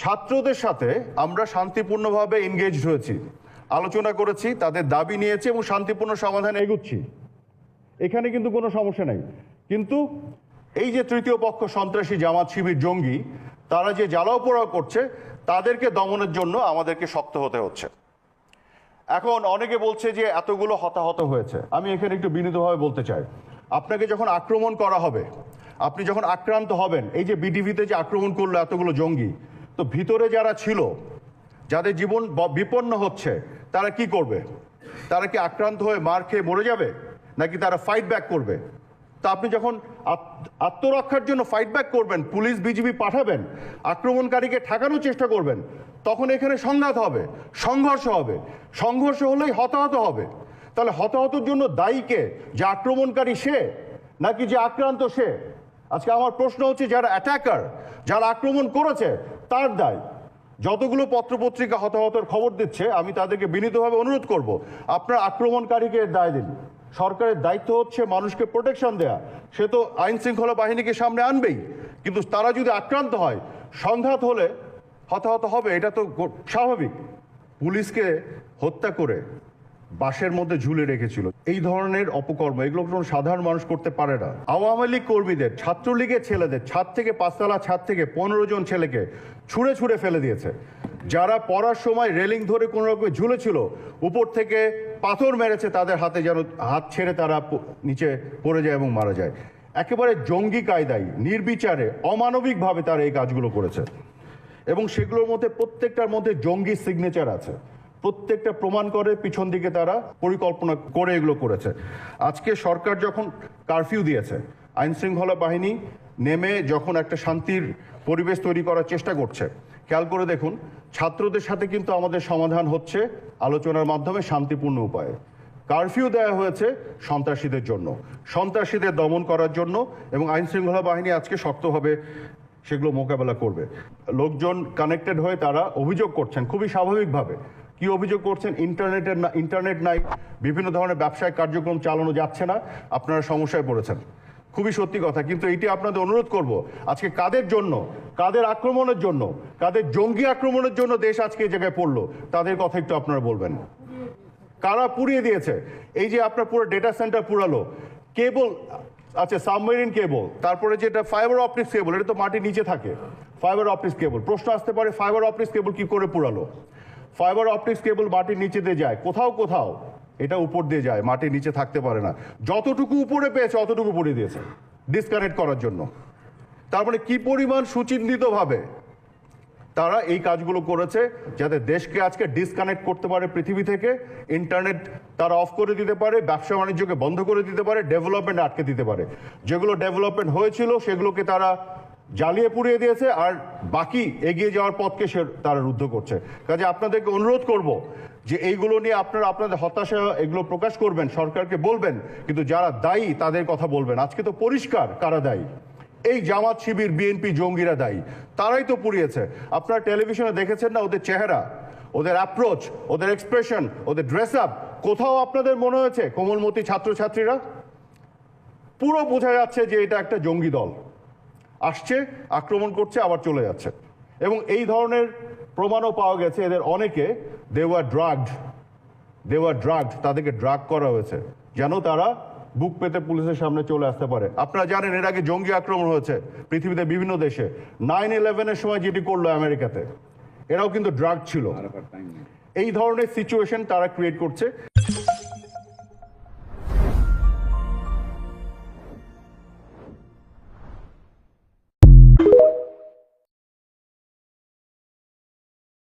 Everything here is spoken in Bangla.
ছাত্রদের সাথে আমরা শান্তিপূর্ণভাবে এনগেজড হয়েছি, আলোচনা করেছি, তাদের দাবি নিয়েছি এবং শান্তিপূর্ণ সমাধানে এগুচ্ছি। এখানে কিন্তু কোনো সমস্যা নাই। কিন্তু এই যে তৃতীয় পক্ষ সন্ত্রাসী, জামাত, শিবির, জঙ্গি, তারা যে জ্বালাও পোড়াও করছে, তাদেরকে দমনের জন্য আমাদেরকে শক্ত হতে হচ্ছে। এখন অনেকে বলছে যে এতগুলো হতাহত হয়েছে। আমি এখানে একটু বিনীতভাবে বলতে চাই, আপনাকে যখন আক্রমণ করা হবে, আপনি যখন আক্রান্ত হবেন, এই যে বিডিভিতে যে আক্রমণ করলো এতগুলো জঙ্গি, তো ভিতরে যারা ছিল, যাদের জীবন বিপন্ন হচ্ছে, তারা কি করবে? তারা কি আক্রান্ত হয়ে মার খেয়ে মরে যাবে, নাকি তারা ফাইট ব্যাক করবে? তা আপনি যখন আত্মরক্ষার জন্য ফাইট ব্যাক করবেন, পুলিশ বিজিবি পাঠাবেন, আক্রমণকারীকে ঠেকানোর চেষ্টা করবেন, তখন এখানে সংঘাত হবে, সংঘর্ষ হবে। সংঘর্ষ হলেই হতাহত হবে। তাহলে হতাহতের জন্য দায়ী কে? যে আক্রমণকারী সে, নাকি যে আক্রান্ত সে? আজকে আমার প্রশ্ন হচ্ছে, যারা অ্যাটাকার, যারা আক্রমণ করেছে, তার দায়। যতগুলো পত্রপত্রিকা হতাহতের খবর দিচ্ছে, আমি তাদেরকে বিনীতভাবে অনুরোধ করব, আপনার আক্রমণকারীকে দায় দিন। সরকারের দায়িত্ব হচ্ছে মানুষকে প্রোটেকশন দেয়া, সে তো আইন শৃঙ্খলা বাহিনীকে সামনে আনবেই। কিন্তু তারা যদি আক্রান্ত হয়, সংঘাত হলে হতাহত হবে, এটা তো স্বাভাবিক। পুলিশকে হত্যা করে বাসের মধ্যে ঝুলে রেখেছিল, এই ধরনের অপকর্ম, এগুলো কোনো সাধারণ মানুষ করতে পারে না। আওয়ামী লীগ কর্মীদের, ছাত্রলীগের ছেলেদের ছাদ থেকে, পাঁচতলা ছাদ থেকে 15 জন ছেলেকে ছুঁড়ে ছুঁড়ে ফেলে দিয়েছে। যারা পড়ার সময় রেলিং ধরে কোনো রকম ঝুলেছিল, উপর থেকে পাথর মেরেছে তাদের হাতে, যেন হাত ছেড়ে তারা নিচে পড়ে যায় এবং মারা যায়। একেবারে জঙ্গি কায়দায়, নির্বিচারে, অমানবিকভাবে তারা এই কাজগুলো করেছে এবং সেগুলোর মধ্যে প্রত্যেকটার মধ্যে জঙ্গি সিগনেচার আছে। প্রত্যেকটা প্রমাণ করে পিছন দিকে তারা পরিকল্পনা করে এগুলো করেছে। আজকে সরকার যখন কারফিউ দিয়েছে, আইন শৃঙ্খলা বাহিনী নেমে যখন একটা শান্তির পরিবেশ তৈরি করার চেষ্টা করছে, খেয়াল করে দেখুন, ছাত্রদের সাথে কিন্তু আমাদের সমাধান হচ্ছে আলোচনার মাধ্যমে, শান্তিপূর্ণ উপায়ে। কারফিউ দেওয়া হয়েছে সন্ত্রাসীদের জন্য, সন্ত্রাসীদের দমন করার জন্য, এবং আইন শৃঙ্খলা বাহিনী আজকে শক্তভাবে সেগুলো মোকাবেলা করবে। লোকজন কানেক্টেড হয়ে তারা অভিযোগ করছেন খুবই স্বাভাবিকভাবে। কি অভিযোগ করছেন? ইন্টারনেট নাই, বিভিন্ন ধরনের ব্যবসায়িক কার্যক্রম চালানো যাচ্ছে না, আপনারা সমস্যায় পড়েছেন। খুবই সত্যি কথা। কিন্তু এটি আপনাদের অনুরোধ করব, আজকে কাদের জন্য, কাদের আক্রমণের জন্য, কাদের জঙ্গি আক্রমণের জন্য দেশ আজকে এই জায়গায় পড়লো, তাদের কথা একটু আপনারা বলবেন। কারা পুড়িয়ে দিয়েছে? এই যে আপনার পুরো ডেটা সেন্টার পুরালো, কেবল আচ্ছা, সাবমেরিন কেবল, তারপরে যেটা ফাইবার অপটিক্স কেবল, এটা তো মাটির নিচে থাকে, ফাইবার অপটিক্স কেবল। প্রশ্ন আসতে পারে, ফাইবার অপটিক্স কেবল কি করে পুরালো? ফাইবার অপটিক্স কেবল মাটির নিচে দিয়ে যায়, কোথাও কোথাও এটা উপর দিয়ে যায়, মাটির নিচে থাকতে পারে না। যতটুকু উপরে পেয়েছে অতটুকু পুড়িয়ে দিয়েছে ডিসকানেক্ট করার জন্য। তারপরে কি পরিমাণ সুচিন্তিতভাবে তারা এই কাজগুলো করেছে, যাতে দেশকে আজকে ডিসকানেক্ট করতে পারে পৃথিবী থেকে, ইন্টারনেট তারা অফ করে দিতে পারে, ব্যবসা বাণিজ্যকে বন্ধ করে দিতে পারে, ডেভেলপমেন্ট আটকে দিতে পারে। যেগুলো ডেভেলপমেন্ট হয়েছিল সেগুলোকে তারা জ্বালিয়ে পুড়িয়ে দিয়েছে, আর বাকি এগিয়ে যাওয়ার পথকে তারা রুদ্ধ করছে। কাজে আপনাদেরকে অনুরোধ করব যে এইগুলো নিয়ে আপনারা আপনাদের হতাশা এগুলো প্রকাশ করবেন, সরকারকে বলবেন, কিন্তু যারা দায়ী তাদের কথা বলবেন। আজকে তো পরিষ্কার কারা দায়ী। এই জামাত, শিবির, বিএনপি, জঙ্গিরা দায়ী। তারাই তো পুড়িয়েছে। আপনারা টেলিভিশনে দেখেছেন না ওদের চেহারা, ওদের অ্যাপ্রোচ, ওদের এক্সপ্রেশন, ওদের ড্রেস আপ? কোথাও আপনাদের মনে হয়েছে কোমলমতি ছাত্রছাত্রীরা? পুরো বোঝা যাচ্ছে যে এটা একটা জঙ্গি দল আসছে, আক্রমণ করছে, আবার চলে যাচ্ছে। এবং এই ধরনের প্রমাণও পাওয়া গেছে, এদের অনেকে দে ওয়ার ড্রাগড, তাদেরকে ড্রাগ করা হয়েছে যেন তারা বুক পেতে পুলিশের সামনে চলে আসতে পারে। আপনারা জানেন এর আগে জঙ্গি আক্রমণ হয়েছে পৃথিবীতে বিভিন্ন দেশে। 9/11-এর সময় যেটি করলো আমেরিকাতে, এরাও কিন্তু ড্রাগ ছিল। এই ধরনের সিচুয়েশন তারা ক্রিয়েট করছে।